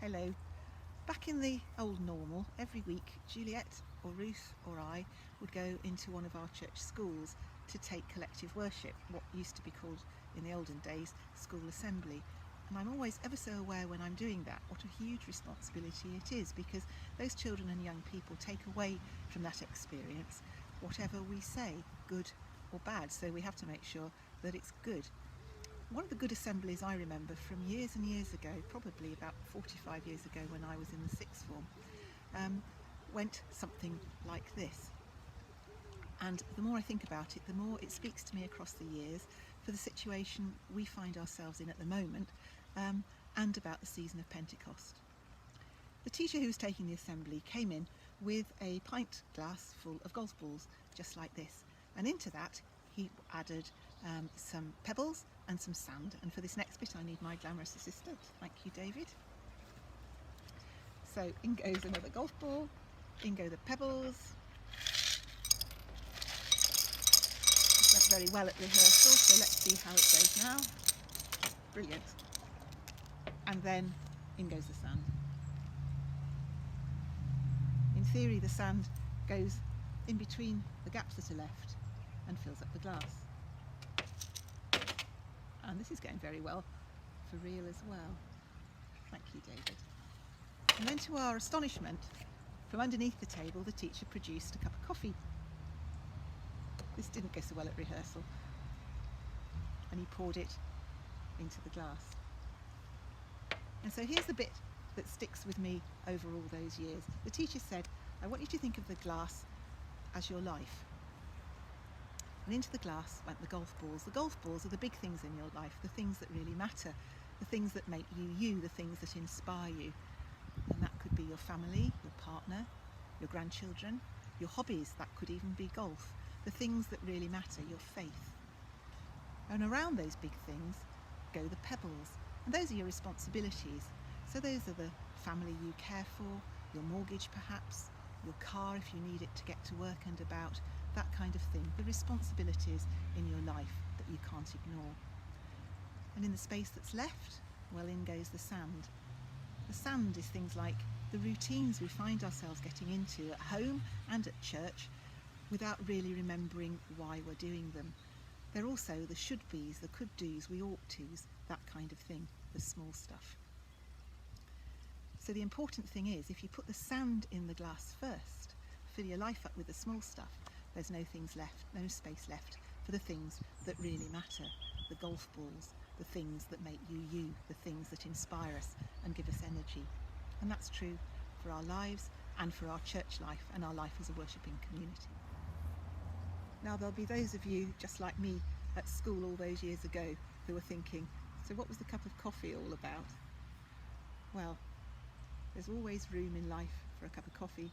Hello. Back in the old normal, every week Juliet or Ruth or I would go into one of our church schools to take collective worship, what used to be called in the olden days school assembly. And I'm always ever so aware when I'm doing that what a huge responsibility it is, because those children and young people take away from that experience whatever we say, good or bad, so we have to make sure that it's good. One of the good assemblies I remember from years and years ago, probably about 45 years ago when I was in the sixth form, went something like this. And the more I think about it, the more it speaks to me across the years for the situation we find ourselves in at the moment, and about the season of Pentecost. The teacher who was taking the assembly came in with a pint glass full of golf balls, just like this, and into that he added some pebbles and some sand. And for this next bit I need my glamorous assistant. Thank you, David. So in goes another golf ball, in go the pebbles. It went very well at rehearsal, so let's see how it goes now. Brilliant. And then in goes the sand. In theory the sand goes in between the gaps that are left and fills up the glass. And this is going very well for real as well. Thank you, David. And then to our astonishment, from underneath the table the teacher produced a cup of coffee. This didn't go so well at rehearsal. And he poured it into the glass. And so here's the bit that sticks with me over all those years. The teacher said, I want you to think of the glass as your life. And into the glass went the golf balls. The golf balls are the big things in your life, the things that really matter, the things that make you you, the things that inspire you. And that could be your family, your partner, your grandchildren, your hobbies, that could even be golf, the things that really matter, your faith. And around those big things go the pebbles, and those are your responsibilities. So those are the family you care for, your mortgage perhaps, your car if you need it to get to work and about, that kind of thing, the responsibilities in your life that you can't ignore. And in the space that's left, well, in goes the sand. The sand is things like the routines we find ourselves getting into at home and at church without really remembering why we're doing them. They're also the should-bes, the could-dos, we ought-tos, that kind of thing, the small stuff. So the important thing is, if you put the sand in the glass first, fill your life up with the small stuff, there's no space left for the things that really matter, the golf balls, the things that make you you, the things that inspire us and give us energy. And that's true for our lives and for our church life and our life as a worshipping community. Now there'll be those of you, just like me, at school all those years ago who are thinking, so what was the cup of coffee all about? Well, there's always room in life for a cup of coffee,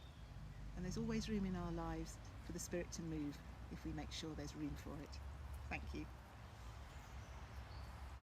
and there's always room in our lives for the Spirit to move if we make sure there's room for it. Thank you.